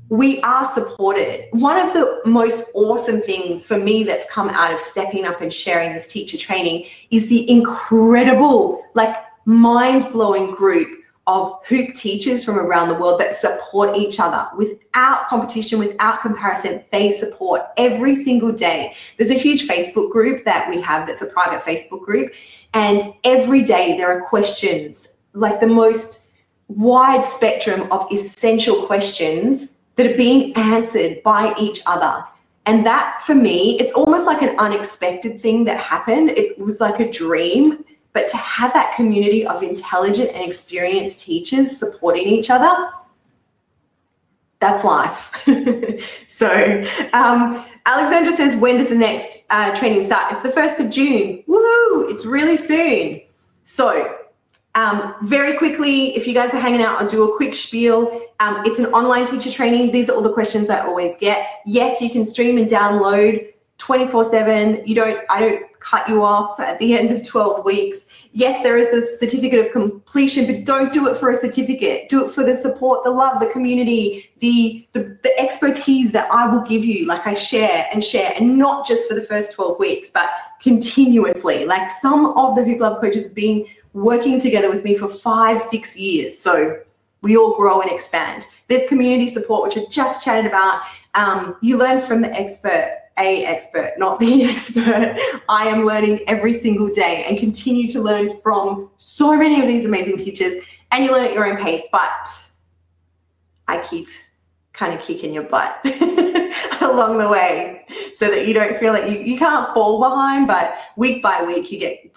we are supported. One of the most awesome things for me that's come out of stepping up and sharing this teacher training is the incredible, like mind-blowing group of hoop teachers from around the world that support each other without competition, without comparison. They support every single day. There's a huge Facebook group that we have that's a private Facebook group, and every day there are questions, like the most wide spectrum of essential questions that are being answered by each other. And that, for me, it's almost like an unexpected thing that happened. It was like a dream. But to have that community of intelligent and experienced teachers supporting each other, that's life. So Alexandra says, when does the next training start? It's the 1st of June. Woohoo! It's really soon. So Very quickly, if you guys are hanging out, I'll do a quick spiel. It's an online teacher training. These are all the questions I always get. Yes, you can stream and download 24/7. I don't cut you off at the end of 12 weeks. Yes, there is a certificate of completion, but don't do it for a certificate. Do it for the support, the love, the community, the expertise that I will give you. Like I share, and not just for the first 12 weeks, but continuously. Like some of the Hoop Love coaches have been working together with me for 5-6 years. So we all grow and expand. There's community support, which I just chatted about. You learn from the expert, not the expert. I am learning every single day and continue to learn from so many of these amazing teachers, and you learn at your own pace, but I keep kind of kicking your butt along the way so that you don't feel like you can't fall behind, but week by week you get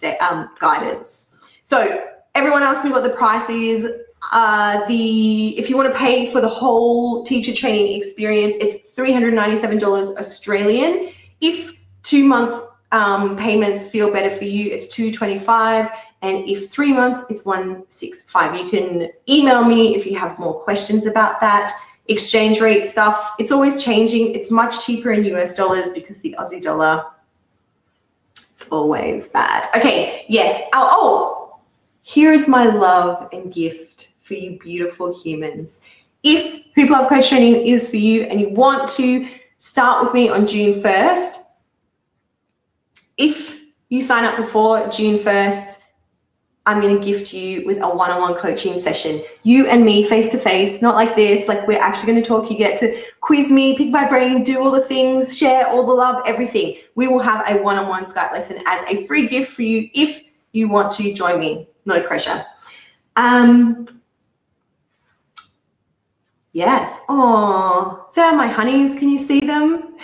guidance. So everyone asked me what the price is. If you want to pay for the whole teacher training experience, it's $397 Australian. If 2-month payments feel better for you, it's $225, and if 3 months, it's $165. You can email me if you have more questions about that. Exchange rate stuff, it's always changing. It's much cheaper in US dollars because the Aussie dollar is always bad. Okay, yes. Here is my love and gift for you beautiful humans. If Hoop Love Coach Training is for you and you want to start with me on June 1st, if you sign up before June 1st, I'm going to gift you with a one-on-one coaching session. You and me face-to-face, not like this, like we're actually going to talk. You get to quiz me, pick my brain, do all the things, share all the love, everything. We will have a one-on-one Skype lesson as a free gift for you if you want to join me. No pressure. Yes. Oh, they're my honeys. Can you see them?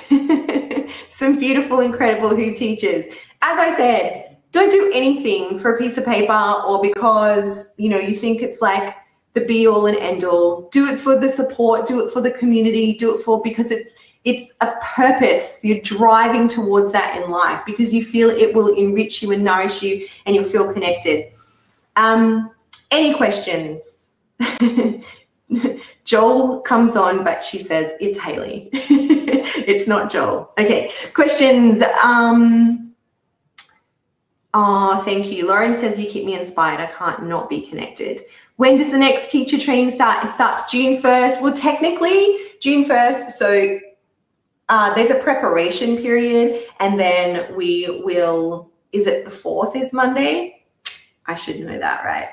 Some beautiful, incredible hoop teachers. As I said, don't do anything for a piece of paper or because, you think it's like the be all and end all. Do it for the support, do it for the community, do it because it's a purpose. You're driving towards that in life because you feel it will enrich you and nourish you and you'll feel connected. Any questions? Joel comes on, but she says it's Haley. It's not Joel. Okay, questions. Oh, thank you. Lauren says you keep me inspired. I can't not be connected. When does the next teacher training start? It starts June 1st. Well, technically June 1st. So there's a preparation period, and then we will, is it the 4th is Monday? I should know that, right?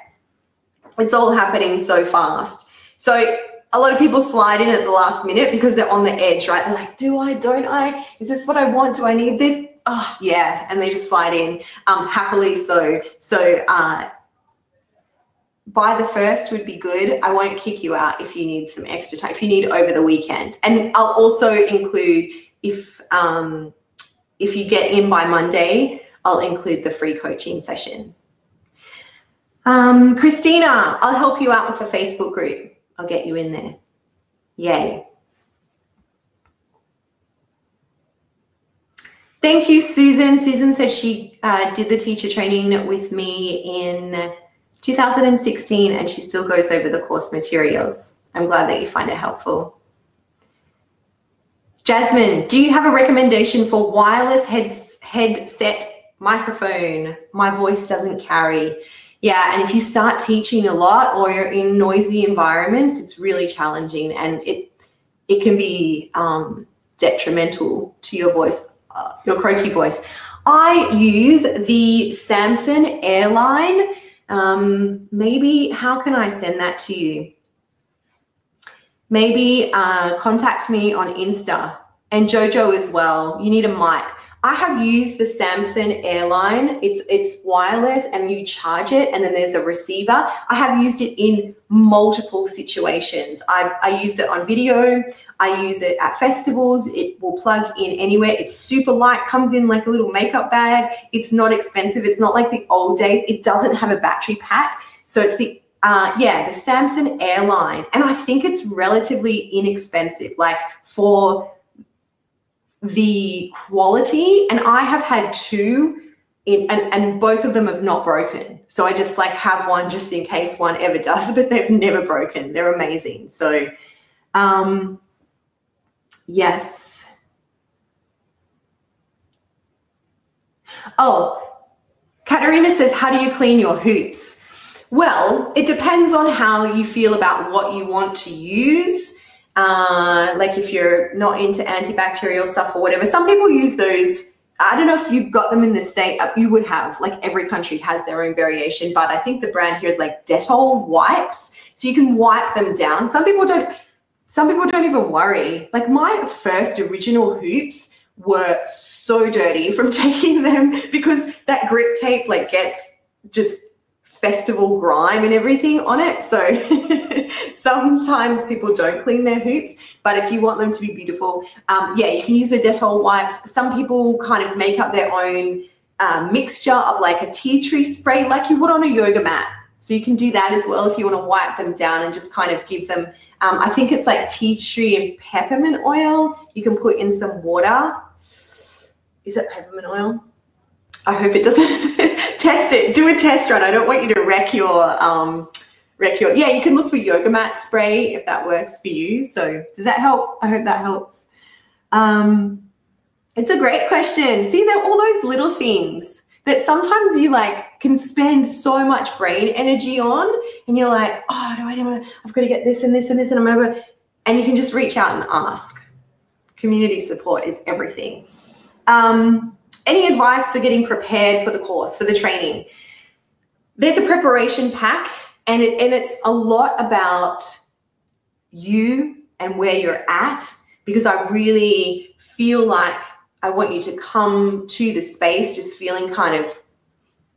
It's all happening so fast. So a lot of people slide in at the last minute because they're on the edge, right? They're like, do I, don't I? Is this what I want? Do I need this? Oh, yeah. And they just slide in happily. So by the 1st would be good. I won't kick you out if you need some extra time, if you need over the weekend. And I'll also include, if you get in by Monday, I'll include the free coaching session. Christina, I'll help you out with the Facebook group. I'll get you in there. Yay. Thank you, Susan. Susan said she did the teacher training with me in 2016 and she still goes over the course materials. I'm glad that you find it helpful. Jasmine, do you have a recommendation for wireless headset microphone? My voice doesn't carry. Yeah, and if you start teaching a lot or you're in noisy environments, it's really challenging and it can be detrimental to your voice, your croaky voice. I use the Samson Airline. Maybe, how can I send that to you? Maybe contact me on Insta, and Jojo as well. You need a mic. I have used the Samson Airline. It's wireless and you charge it and then there's a receiver. I have used it in multiple situations. I used it on video. I use it at festivals. It will plug in anywhere. It's super light, comes in like a little makeup bag. It's not expensive. It's not like the old days. It doesn't have a battery pack. So it's the Samson Airline. And I think it's relatively inexpensive, like for the quality. And I have had two and both of them have not broken. So I just like have one just in case one ever does, but they've never broken. They're amazing. So yes. Oh, Katerina says, how do you clean your hoops? Well, it depends on how you feel about what you want to use. Like if you're not into antibacterial stuff or whatever, some people use those. I don't know if you've got them in the state. You would have, like every country has their own variation, but I think the brand here is like Dettol wipes. So you can wipe them down. Some people don't even worry. Like my first original hoops were so dirty from taking them because that grip tape like gets just festival grime and everything on it. So sometimes people don't clean their hoops, but if you want them to be beautiful, yeah, you can use the Dettol wipes. Some people kind of make up their own mixture of like a tea tree spray like you would on a yoga mat. So you can do that as well if you want to wipe them down and just kind of give them, I think it's like tea tree and peppermint oil. You can put in some water. Is it peppermint oil? I hope it doesn't. Test it. Do a test run. I don't want you to wreck your, yeah, you can look for yoga mat spray if that works for you. So does that help? I hope that helps. It's a great question. See, there are all those little things that sometimes you like can spend so much brain energy on and you're like, oh, I've got to get this and this and this and I'm over. And you can just reach out and ask. Community support is everything. Any advice for getting prepared for the course, for the training? There's a preparation pack and it's a lot about you and where you're at, because I really feel like I want you to come to the space just feeling kind of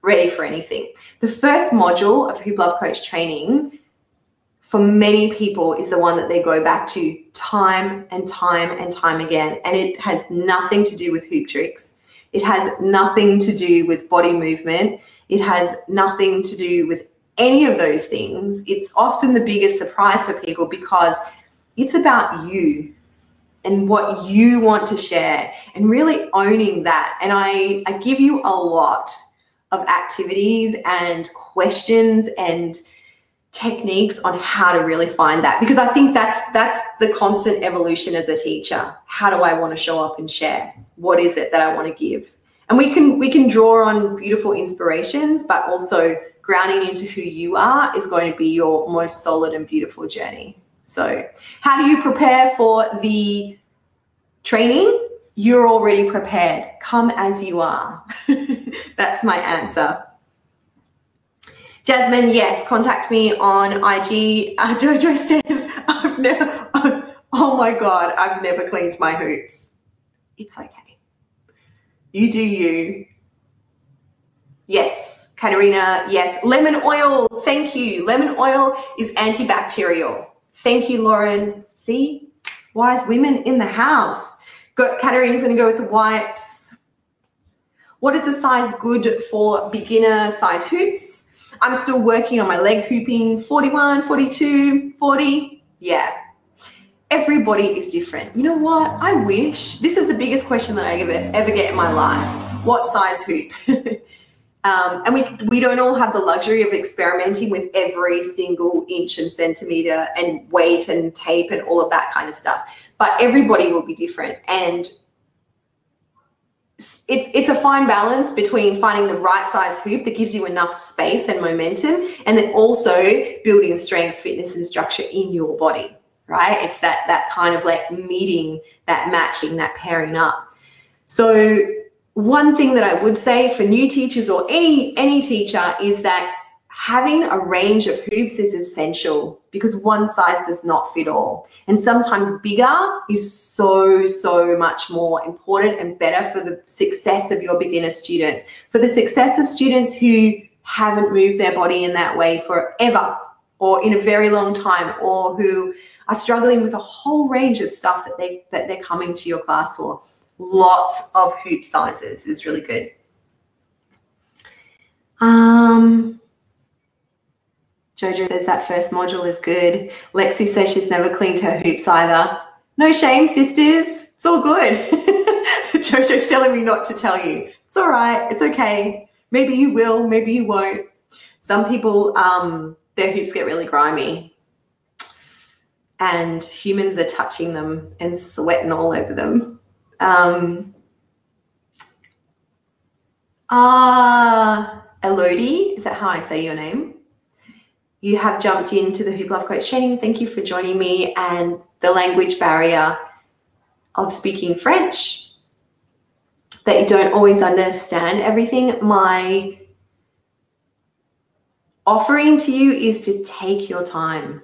ready for anything. The first module of Hoop Love Coach training for many people is the one that they go back to time and time and time again. And it has nothing to do with hoop tricks. It has nothing to do with body movement. It has nothing to do with any of those things. It's often the biggest surprise for people because it's about you and what you want to share and really owning that. And I give you a lot of activities and questions and techniques on how to really find that, because I think that's the constant evolution as a teacher. How do I want to show up and share? What is it that I want to give? And we can draw on beautiful inspirations, but also grounding into who you are is going to be your most solid and beautiful journey. So how do you prepare for the training? You're already prepared. Come as you are. That's my answer. Jasmine, yes, contact me on IG. Jojo says, oh my God, I've never cleaned my hoops. It's okay. You do you. Yes, Katerina, yes. Lemon oil, thank you. Lemon oil is antibacterial. Thank you, Lauren. See, wise women in the house. Katerina's gonna go with the wipes. What is the size good for beginner size hoops? I'm still working on my leg hooping, 41, 42, 40. Yeah, everybody is different. You know what? I wish, this is the biggest question that I ever get in my life. What size hoop? And we don't all have the luxury of experimenting with every single inch and centimeter and weight and tape and all of that kind of stuff. But everybody will be different. And it's a fine balance between finding the right size hoop that gives you enough space and momentum, and then also building strength, fitness, and structure in your body, right? It's that kind of like meeting, that matching, that pairing up. So one thing that I would say for new teachers or any teacher is that having a range of hoops is essential, because one size does not fit all. And sometimes bigger is so much more important and better for the success of your beginner students, for the success of students who haven't moved their body in that way forever or in a very long time, or who are struggling with a whole range of stuff that they're coming to your class for. Lots of hoop sizes is really good. Jojo says that first module is good. Lexi says she's never cleaned her hoops either. No shame, sisters. It's all good. Jojo's telling me not to tell you. It's all right. It's okay. Maybe you will, maybe you won't. Some people, their hoops get really grimy and humans are touching them and sweating all over them. Elodie, is that how I say your name? You have jumped into the Hoop Love Coach training. Thank you for joining me. And the language barrier of speaking French, that you don't always understand everything. My offering to you is to take your time.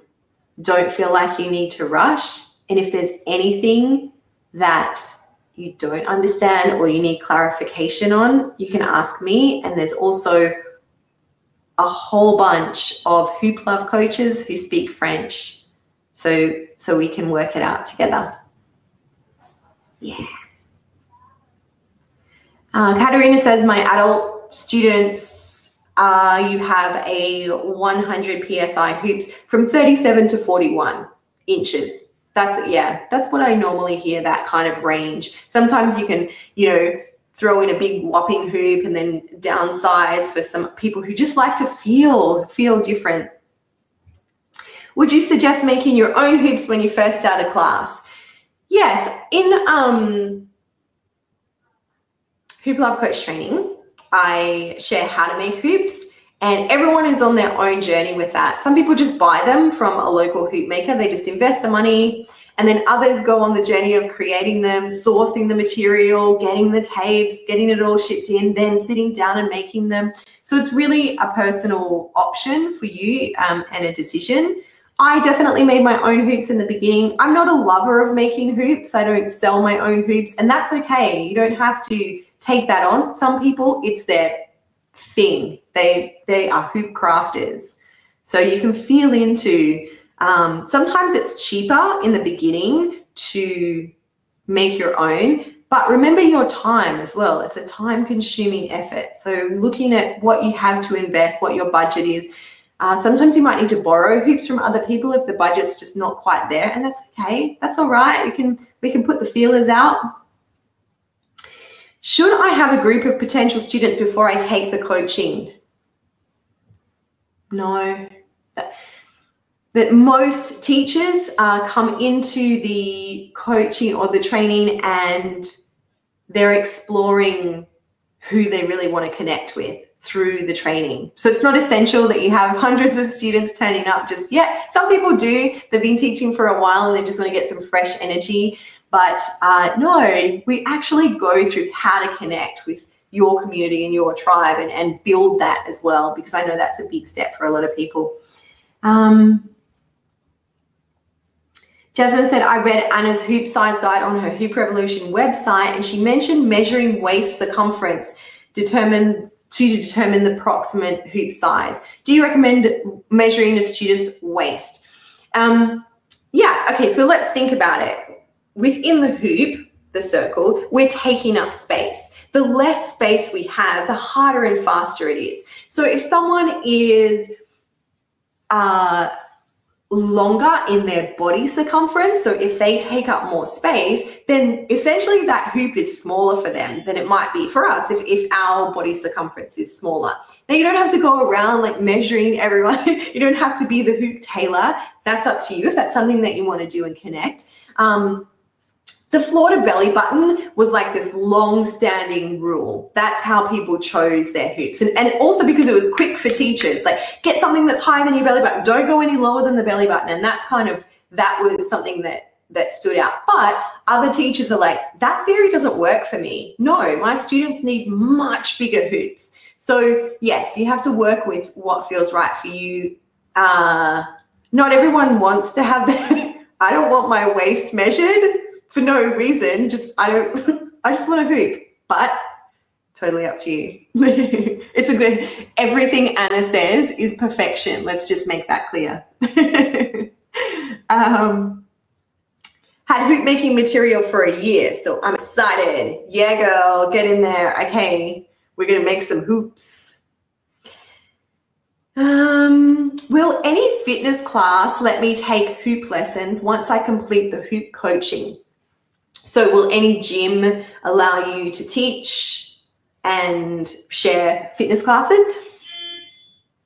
Don't feel like you need to rush. And if there's anything that you don't understand or you need clarification on, you can ask me. And there's also a whole bunch of Hoop Love coaches who speak French, so we can work it out together. Yeah. Katerina says, my adult students, you have a 100 PSI hoops from 37 to 41 inches. That's what I normally hear, that kind of range. Sometimes you can, throw in a big whopping hoop and then downsize for some people who just like to feel different. Would you suggest making your own hoops when you first start a class? Yes, in Hoop Love Coach training, I share how to make hoops, and everyone is on their own journey with that. Some people just buy them from a local hoop maker. They just invest the money, and then others go on the journey of creating them, sourcing the material, getting the tapes, getting it all shipped in, then sitting down and making them. So it's really a personal option for you and a decision. I definitely made my own hoops in the beginning. I'm not a lover of making hoops. I don't sell my own hoops, and that's okay. You don't have to take that on. Some people, it's their thing. They are hoop crafters. So you can feel into, sometimes it's cheaper in the beginning to make your own, but remember your time as well. It's a time consuming effort. So looking at what you have to invest, what your budget is. Sometimes you might need to borrow hoops from other people if the budget's just not quite there, and that's okay. That's all right. We can put the feelers out. Should I have a group of potential students before I take the coaching? No. But most teachers come into the coaching or the training and they're exploring who they really want to connect with through the training. So it's not essential that you have hundreds of students turning up just yet. Some people do. They've been teaching for a while and they just want to get some fresh energy. But no, we actually go through how to connect with your community and your tribe and build that as well, because I know that's a big step for a lot of people. Jasmine said, I read Anna's hoop size guide on her Hoop Revolution website, and she mentioned measuring waist circumference to determine the approximate hoop size. Do you recommend measuring a student's waist? Yeah, okay, so let's think about it. Within the hoop, the circle, we're taking up space. The less space we have, the harder and faster it is. So if someone is longer in their body circumference, so if they take up more space, then essentially that hoop is smaller for them than it might be for us if our body circumference is smaller. Now, you don't have to go around like measuring everyone. You don't have to be the hoop tailor. That's up to you if that's something that you want to do and connect. The floor to belly button was like this long-standing rule. That's how people chose their hoops. And also because it was quick for teachers, like get something that's higher than your belly button. Don't go any lower than the belly button. And that was something that stood out. But other teachers are like, that theory doesn't work for me. No, my students need much bigger hoops. So yes, you have to work with what feels right for you. Not everyone wants to have that. I don't want my waist measured for no reason. I just want a hoop, but totally up to you. Everything Anna says is perfection. Let's just make that clear. Had hoop making material for a year, so I'm excited. Yeah, girl, get in there. Okay, we're gonna make some hoops. Will any fitness class let me take hoop lessons once I complete the hoop coaching? So will any gym allow you to teach and share fitness classes.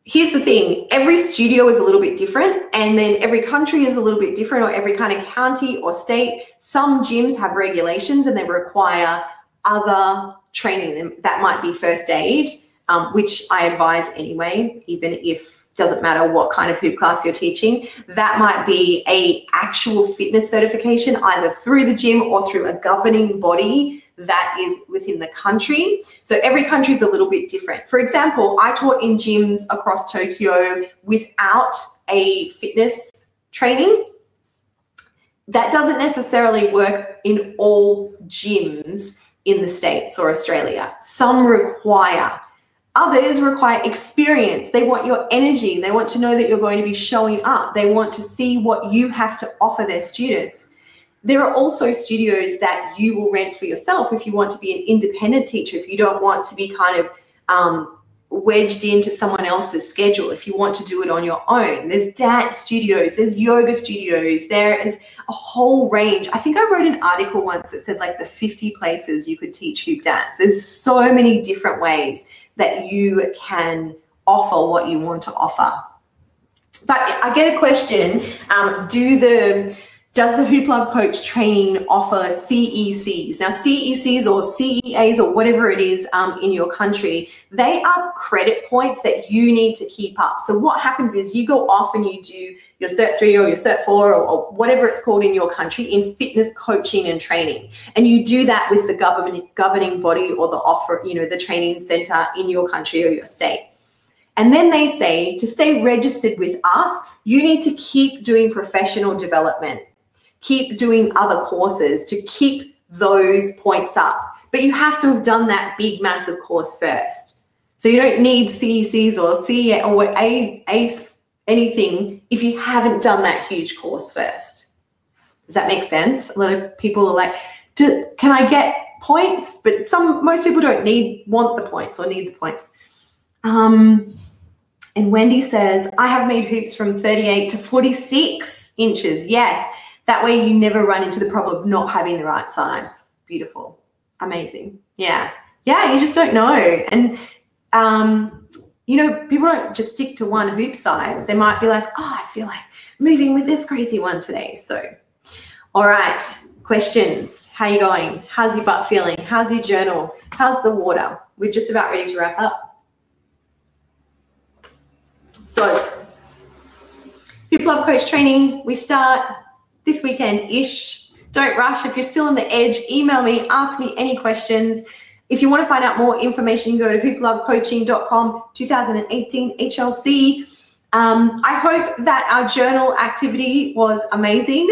Here's the thing, every studio is a little bit different, and then every country is a little bit different, or every kind of county or state. Some gyms have regulations and they require other training. That might be first aid, which I advise anyway, even if doesn't matter what kind of hoop class you're teaching. That might be a actual fitness certification, either through the gym or through a governing body that is within the country. So every country is a little bit different. For example, I taught in gyms across Tokyo without a fitness training. That doesn't necessarily work in all gyms in the States or Australia. Some require. Others require experience. They want your energy. They want to know that you're going to be showing up. They want to see what you have to offer their students. There are also studios that you will rent for yourself if you want to be an independent teacher, if you don't want to be kind of wedged into someone else's schedule, if you want to do it on your own. There's dance studios, there's yoga studios, there is a whole range. I think I wrote an article once that said like the 50 places you could teach hoop dance. There's so many different ways that you can offer what you want to offer. But I get a question, does the Hoop Love Coach training offer CECs? Now, CECs or CEAs or whatever it is in your country, they are credit points that you need to keep up. So what happens is you go off and you do your Cert 3 or your Cert 4 or whatever it's called in your country in fitness coaching and training. And you do that with the governing body or the training center in your country or your state. And then they say to stay registered with us, you need to keep doing professional development. Keep doing other courses to keep those points up. But you have to have done that big, massive course first. So you don't need CECs or CEA or ACE, anything, if you haven't done that huge course first. Does that make sense? A lot of people are like, can I get points? But most people don't want the points or need the points. And Wendy says, I have made hoops from 38 to 46 inches. Yes. That way you never run into the problem of not having the right size. Beautiful. Amazing. Yeah. Yeah, you just don't know. And, people don't just stick to one hoop size. They might be like, I feel like moving with this crazy one today. So, all right, questions. How are you going? How's your butt feeling? How's your journal? How's the water? We're just about ready to wrap up. So, Hoop Love Coach training, we start this weekend-ish. Don't rush. If you're still on the edge, email me, ask me any questions. If you want to find out more information, you go to hooplovecoaching.com 2018 HLC. I hope that our journal activity was amazing,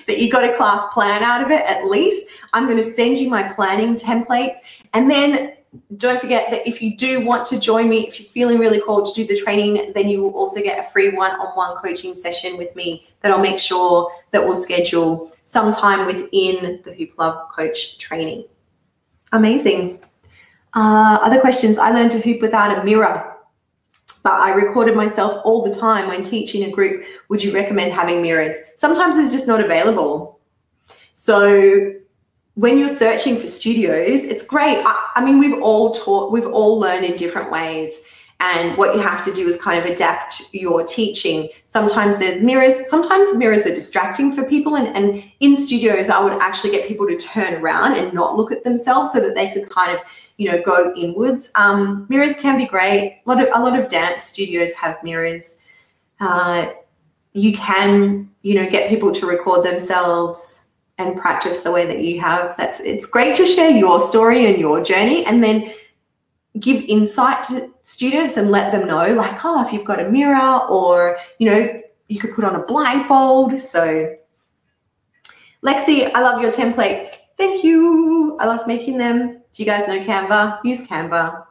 that you got a class plan out of it at least. I'm going to send you my planning templates. And then don't forget that if you do want to join me, if you're feeling really called to do the training, then you will also get a free one-on-one coaching session with me that I'll make sure that we'll schedule sometime within the Hoop Love Coach training. Amazing. Other questions? I learned to hoop without a mirror, but I recorded myself all the time when teaching a group. Would you recommend having mirrors? Sometimes it's just not available. So when you're searching for studios, it's great. I mean, we've all learned in different ways. And what you have to do is kind of adapt your teaching. Sometimes there's mirrors. Sometimes mirrors are distracting for people. And in studios, I would actually get people to turn around and not look at themselves so that they could kind of, go inwards. Mirrors can be great. A lot of dance studios have mirrors. You can, get people to record themselves and practice the way that you have. It's great to share your story and your journey, and then give insight to students and let them know, like, if you've got a mirror, or you could put on a blindfold. So Lexi, I love your templates. Thank you. I love making them. Do you guys know Canva? Use Canva.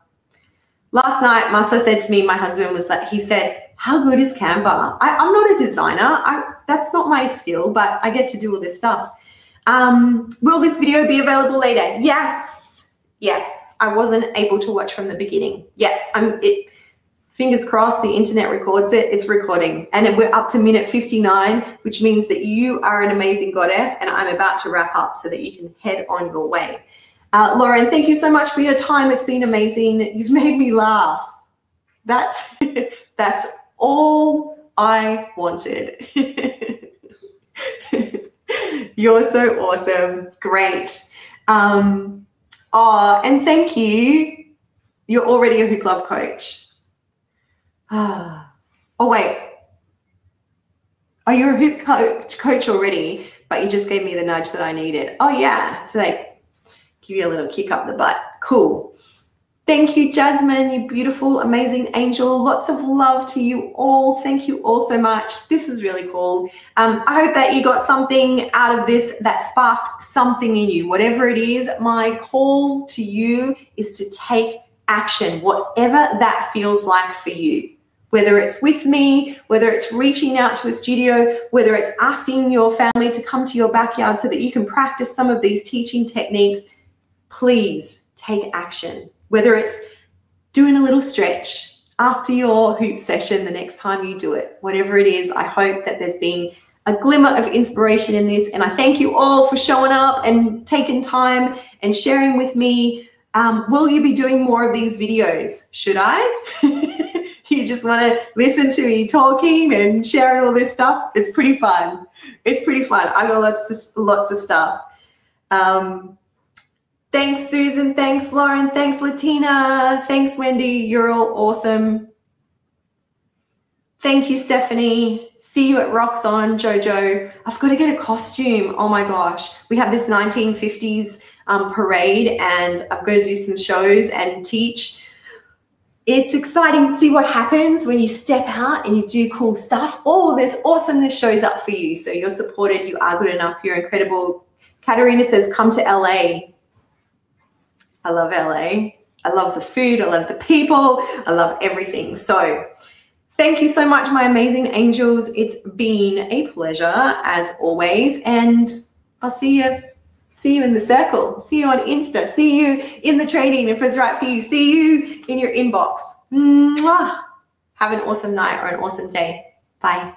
Last night, Masa said to me, my husband was like, he said, how good is Canva? I'm not a designer. That's not my skill, but I get to do all this stuff. Will this video be available later? Yes. I wasn't able to watch from the beginning. Yeah, fingers crossed, the internet records it. It's recording. And we're up to minute 59, which means that you are an amazing goddess, and I'm about to wrap up so that you can head on your way. Lauren, thank you so much for your time. It's been amazing. You've made me laugh. That's all I wanted. You're so awesome. Great. And thank you. You're already a Hoop Love coach. Oh, wait. Oh, you're a Hoop coach already, but you just gave me the nudge that I needed. Oh, yeah. So like, give you a little kick up the butt. Cool. Thank you, Jasmine, you beautiful, amazing angel. Lots of love to you all. Thank you all so much. This is really cool. I hope that you got something out of this that sparked something in you. Whatever it is, my call to you is to take action, whatever that feels like for you. Whether it's with me, whether it's reaching out to a studio, whether it's asking your family to come to your backyard so that you can practice some of these teaching techniques, please take action. Whether it's doing a little stretch after your hoop session the next time you do it, whatever it is, I hope that there's been a glimmer of inspiration in this. And I thank you all for showing up and taking time and sharing with me. Will you be doing more of these videos? Should I? You just want to listen to me talking and sharing all this stuff? It's pretty fun. It's pretty fun. I got lots of stuff. Thanks, Susan. Thanks, Lauren. Thanks, Latina. Thanks, Wendy. You're all awesome. Thank you, Stephanie. See you at Rocks On, Jojo. I've got to get a costume. Oh my gosh. We have this 1950s parade, and I've got to do some shows and teach. It's exciting to see what happens when you step out and you do cool stuff. Oh, there's awesomeness shows up for you. So you're supported. You are good enough. You're incredible. Katarina says, come to LA. I love LA. I love the food. I love the people. I love everything. So thank you so much, my amazing angels. It's been a pleasure as always. And I'll see you in the circle. See you on Insta. See you in the training if it's right for you. See you in your inbox. Mwah. Have an awesome night or an awesome day. Bye.